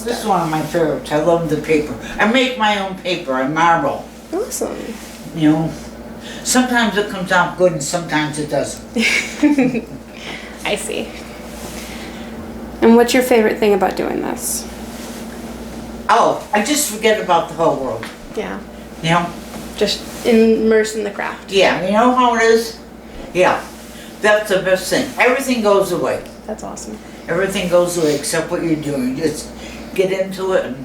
This is one of my favorites. I love the paper. I make my own paper. I marble. Awesome. You know, sometimes it comes out good and sometimes it doesn't. I see. And what's your favorite thing about doing this? Oh, I just forget about the whole world. Yeah. You know? Just immerse in the craft. Yeah, you know how it is? Yeah. That's the best thing. Everything goes away. That's awesome. Everything goes away except what you're doing. Just get into it and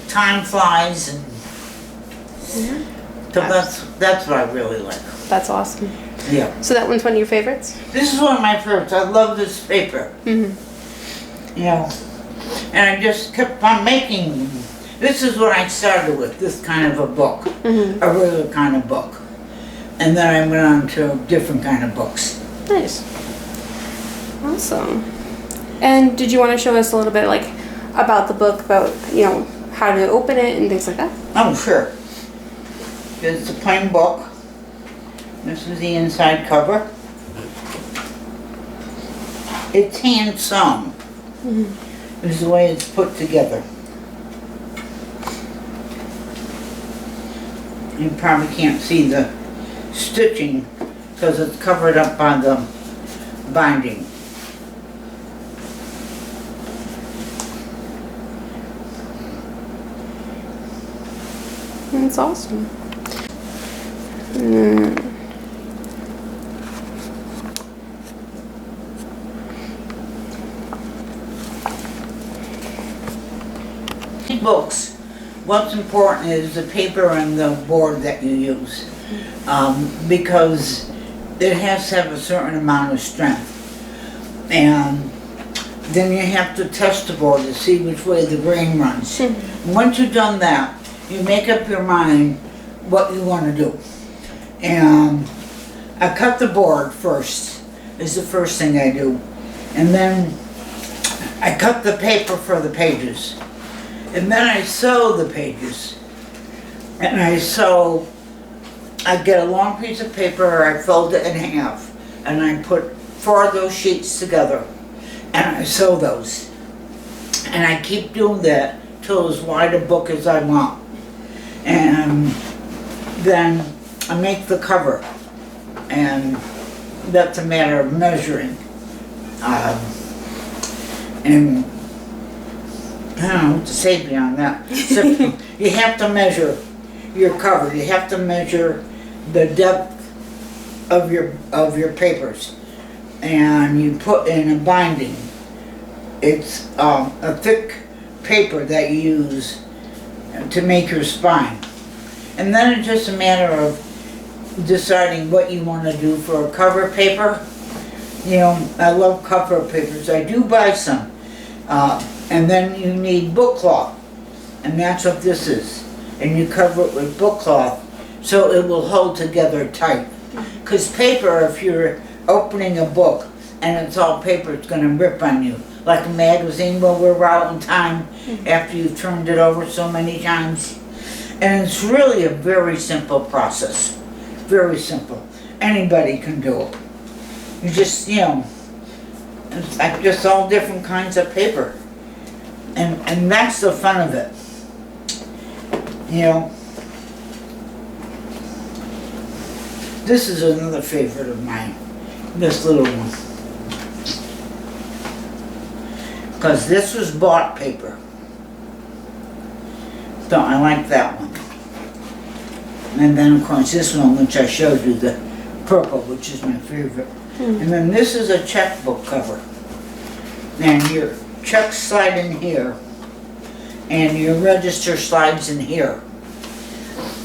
time flies and so that's what I really like. That's awesome. Yeah. So that one's one of your favorites? This is one of my favorites. I love this paper. Mm-hmm. You know. And I just kept on making. This is what I started with, this kind of a book. Mm-hmm. A regular kind of book. And then I went on to different kind of books. Nice. Awesome. And did you want to show us a little bit like about the book, about, you know, how to open it and things like that? Oh, sure. It's a plain book. This is the inside cover. It's hand sewn. Mm-hmm. This is the way it's put together. You probably can't see the stitching because it's covered up by the binding. That's awesome. Books, what's important is the paper and the board that you use, because it has to have a certain amount of strength, and then you have to test the board to see which way the grain runs. Once you've done that, you make up your mind what you want to do. And I cut the board first, is the first thing I do. And then I cut the paper for the pages. And then I sew the pages. And I get a long piece of paper, I fold it in half, and I put 4 of those sheets together, and I sew those. And I keep doing that till as wide a book as I want. And then I make the cover, and that's a matter of measuring. And I don't know what to say beyond that. So you have to measure your cover. You have to measure the depth of your papers, and you put in a binding. It's a thick paper that you use to make your spine. And then it's just a matter of deciding what you want to do for a cover paper. You know, I love cover papers. I do buy some. And then you need book cloth. And that's what this is. And you cover it with book cloth so it will hold together tight. Because paper, if you're opening a book and it's all paper, it's going to rip on you. Like a magazine will wear out in time after you've turned it over so many times. And it's really a very simple process. Very simple. Anybody can do it. You just, you know, it's like just all different kinds of paper. And that's the fun of it. You know. This is another favorite of mine. This little one. Because this was bought paper. So I like that one. And then of course this one, which I showed you, the purple, which is my favorite. And then this is a checkbook cover. And your checks slide in here. And your register slides in here.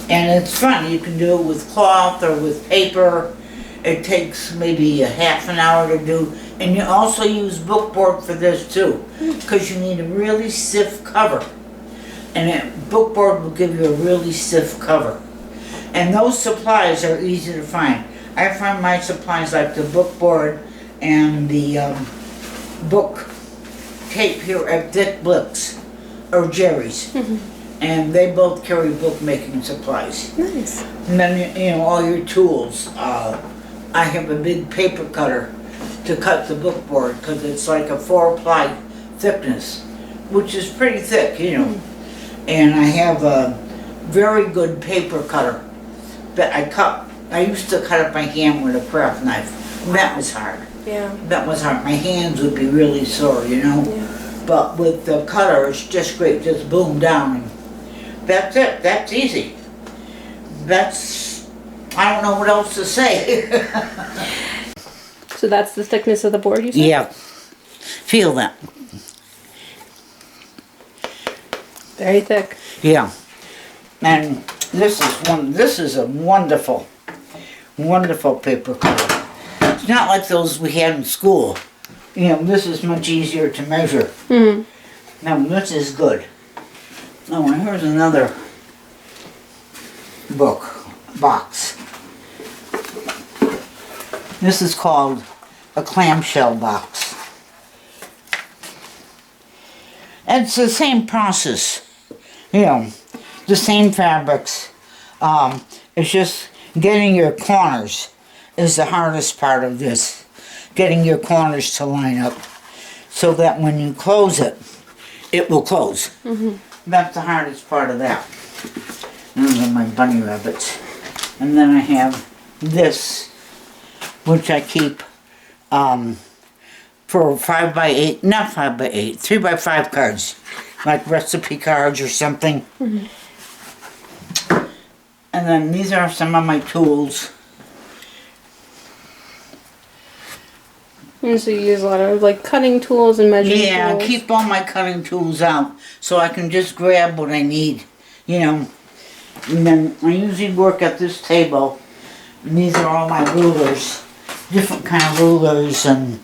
And it's fun. You can do it with cloth or with paper. It takes maybe a half an hour to do. And you also use bookboard for this too, because you need a really stiff cover. And bookboard will give you a really stiff cover. And those supplies are easy to find. I find my supplies like the bookboard and the book tape here at Dick Blick's or Jerry's. And they both carry bookmaking supplies. Nice. And then, you know, all your tools. I have a big paper cutter to cut the bookboard because it's like a 4-ply thickness. which is pretty thick, you know. And I have a very good paper cutter that I used to cut it by hand with a craft knife. That was hard. Yeah. That was hard. My hands would be really sore, you know. Yeah. But with the cutter, it's just great. Just boom down, and that's it. That's easy. I don't know what else to say. So that's the thickness of the board, you said? Yeah. Feel that. Very thick. Yeah. And this is a wonderful, wonderful paper cutter. It's not like those we had in school. You know, this is much easier to measure. Now this is good. Oh, and here's another box. This is called a clamshell box. And it's the same process, you know, the same fabrics. It's just getting your corners is the hardest part of this. Getting your corners to line up so that when you close it, it will close. That's the hardest part of that. Those are my bunny rabbits. And then I have this, which I keep for 5x8, not 5x8, 3x5 cards, like recipe cards or something. And then these are some of my tools. And so you use a lot of like cutting tools and measuring tools. Yeah, I keep all my cutting tools out so I can just grab what I need, you know. And then I usually work at this table. And these are all my rulers, different kind of rulers, and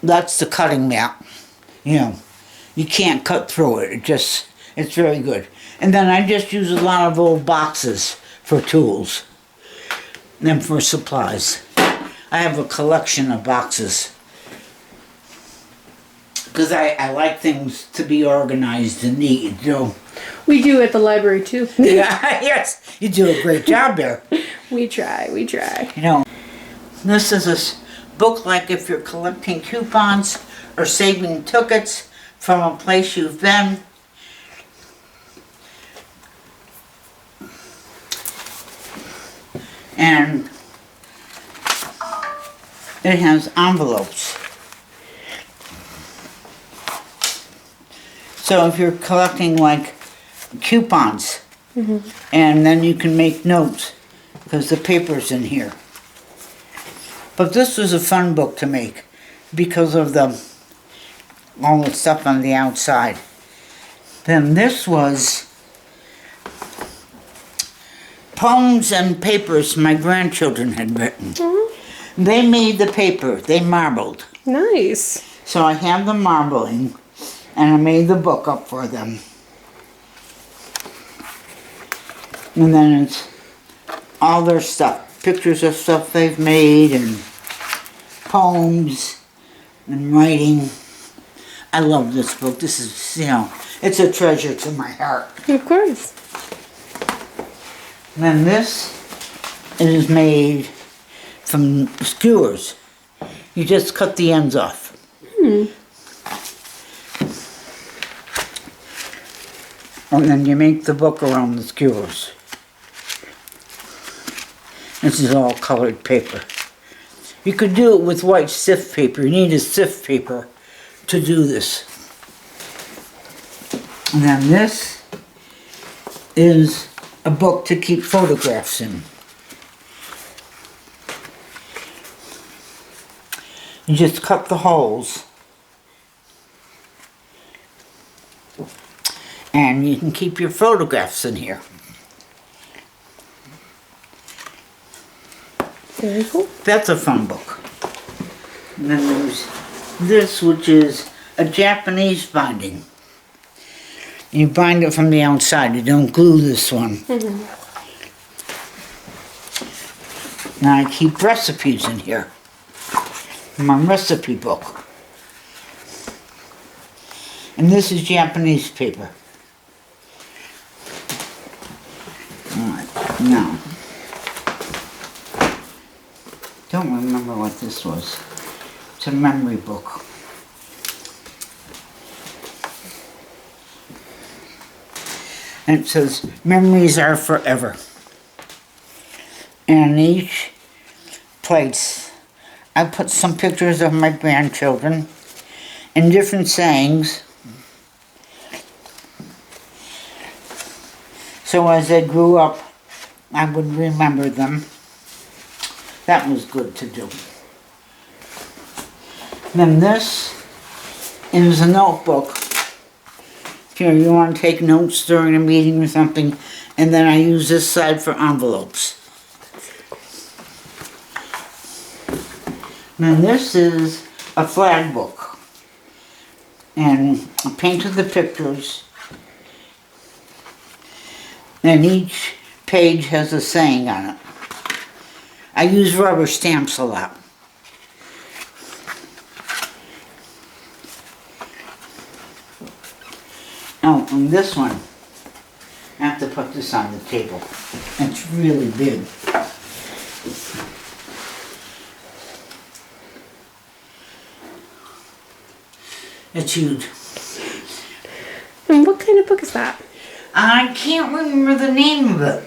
that's the cutting mat. You know, you can't cut through it. It's very good. And then I just use a lot of old boxes for tools and for supplies. I have a collection of boxes because I like things to be organized and neat, you know. We do at the library too. Yeah, yes, you do a great job there. We try. You know, this is a book like if you're collecting coupons or saving tickets from a place you've been. And it has envelopes. So if you're collecting like coupons, and then you can make notes because the paper's in here. But this was a fun book to make because of all the stuff on the outside. Then this was poems and papers my grandchildren had written. They made the paper. They marbled. Nice. So I have the marbling, and I made the book up for them. And then it's all their stuff. Pictures of stuff they've made, and poems, and writing. I love this book. This is, you know, it's a treasure to my heart. Of course. And then this is made from skewers. You just cut the ends off. And then you make the book around the skewers. This is all colored paper. You could do it with white stiff paper. You need a stiff paper to do this. And then this is a book to keep photographs in. You just cut the holes and you can keep your photographs in here. Very cool. That's a fun book. And then there's this, which is a Japanese binding. You bind it from the outside. You don't glue this one. Now I keep recipes in here. My recipe book. And this is Japanese paper. Alright, now. Don't remember what this was. It's a memory book. And it says, memories are forever. And each place, I put some pictures of my grandchildren and different sayings. So as I grew up, I would remember them. That was good to do. Then this is a notebook. Here, you want to take notes during a meeting or something, and then I use this side for envelopes. Then this is a flag book. And I painted the pictures. And each page has a saying on it. I use rubber stamps a lot. Oh, and this one, I have to put this on the table. It's really big. It's huge. And what kind of book is that? I can't remember the name of it.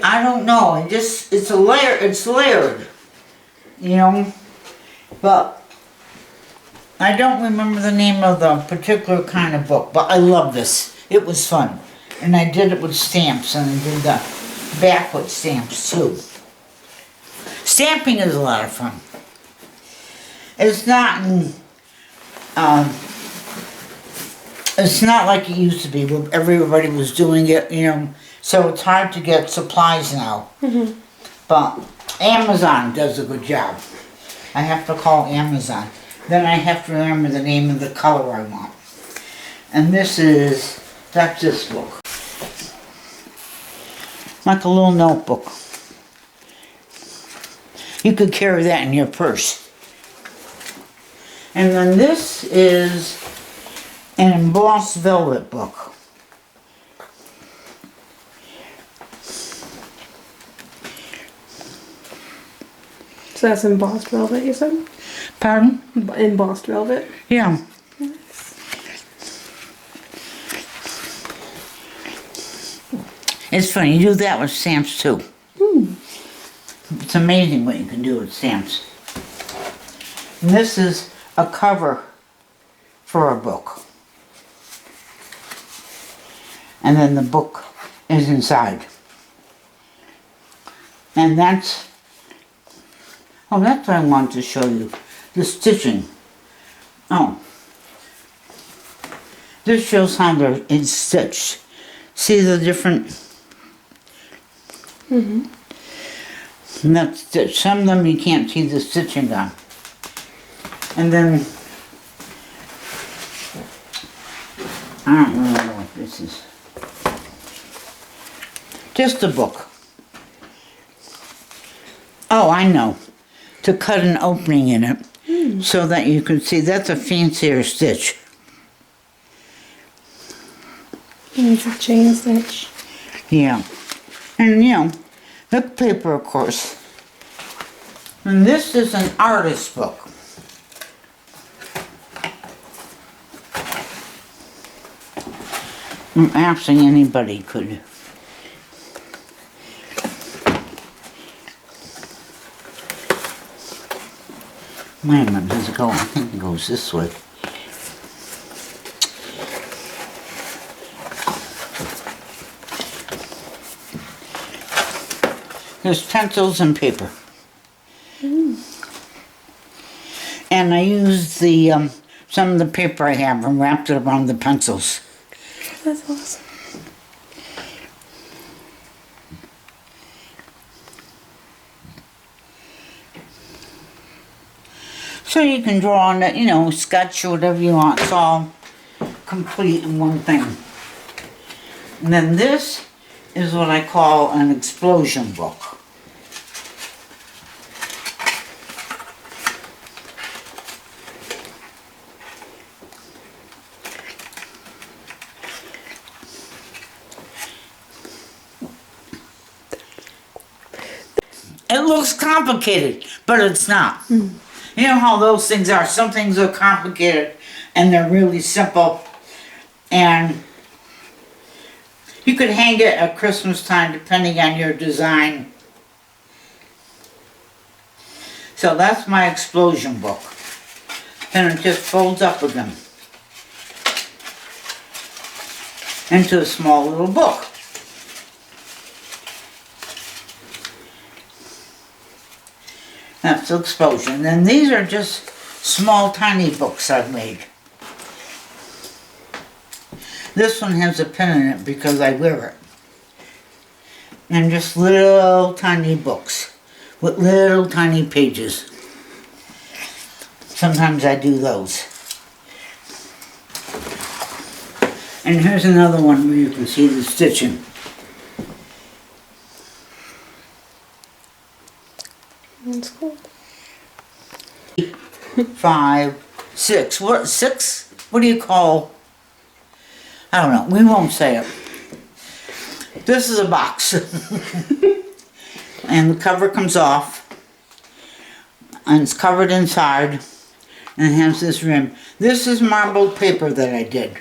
I don't know. It's layered, you know, but I don't remember the name of the particular kind of book, but I love this. It was fun. And I did it with stamps, and I did the back with stamps too. Stamping is a lot of fun. It's not like it used to be where everybody was doing it, you know, so it's hard to get supplies now. Mm-hmm. But Amazon does a good job. I have to call Amazon. Then I have to remember the name of the color I want. And that's this book. Like a little notebook. You could carry that in your purse. And then this is an embossed velvet book. So that's embossed velvet, you said? Pardon? Embossed velvet? Yeah. It's funny, you do that with stamps too. It's amazing what you can do with stamps. And this is a cover for a book. And then the book is inside. And that's what I wanted to show you. The stitching. Oh. This shows how it's stitched. See the different... Mm-hmm. And that's stitched. Some of them you can't see the stitching on. And then... I don't really know what this is. Just a book. Oh, I know. To cut an opening in it so that you can see. That's a fancier stitch. It's a chain stitch. Yeah. And you know, the paper, of course. And this is an artist book. Actually, anybody could. Wait a minute, does it go? I think it goes this way. There's pencils and paper. And I used the some of the paper I have and wrapped it around the pencils. That's awesome. So you can draw on it, you know, sketch or whatever you want. It's all complete in one thing. And then this is what I call an explosion book. It looks complicated, but it's not. You know how those things are. Some things are complicated and they're really simple. And You could hang it at Christmas time depending on your design. So that's my explosion book. And it just folds up again into a small little book. That's the explosion. And these are just small tiny books I've made. This one has a pin in it because I wear it. And just little tiny books with little tiny pages. Sometimes I do those. And here's another one where you can see the stitching. That's cool. 5, 6. What, 6? What do you call? I don't know. We won't say it. This is a box. And the cover comes off. And it's covered inside. And it has this rim. This is marbled paper that I did.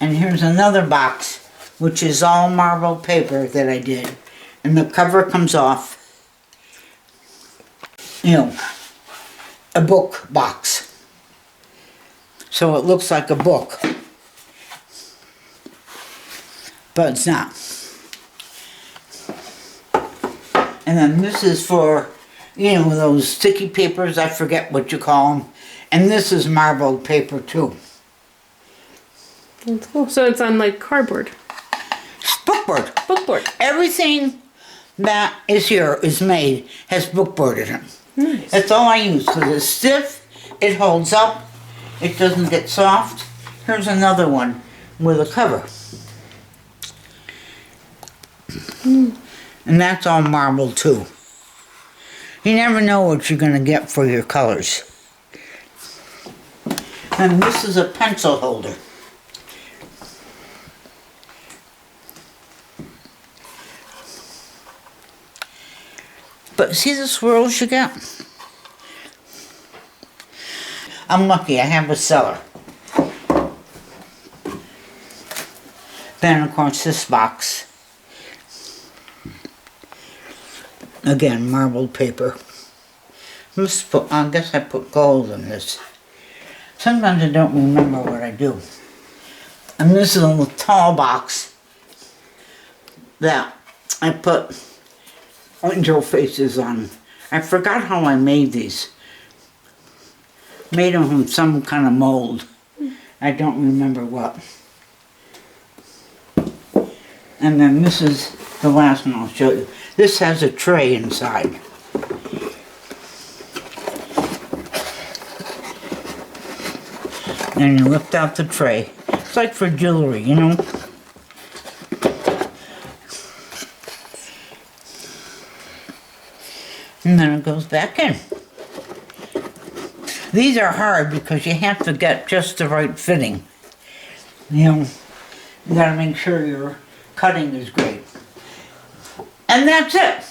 And here's another box, which is all marbled paper that I did. And the cover comes off. You know, a book box. So it looks like a book. But it's not. And then this is for, you know, those sticky papers, I forget what you call them. And this is marbled paper too. That's cool. So it's on like cardboard. It's bookboard. Bookboard. Everything that is here is made, has bookboard in it. Nice. That's all I use, because it's stiff, it holds up, it doesn't get soft. Here's another one with a cover. And that's all marble too. You never know what you're going to get for your colors. And this is a pencil holder. But see the swirls you get? I'm lucky, I have a cellar. Then of course this box. Again, marbled paper. I guess I put gold in this. Sometimes I don't remember what I do. And this is a little tall box that I put angel faces on. I forgot how I made these. Made them from some kind of mold. I don't remember what. And then this is the last one I'll show you. This has a tray inside. And you lift out the tray. It's like for jewelry, you know? And then it goes back in. These are hard because you have to get just the right fitting. You know, you gotta make sure your cutting is great. And that's it.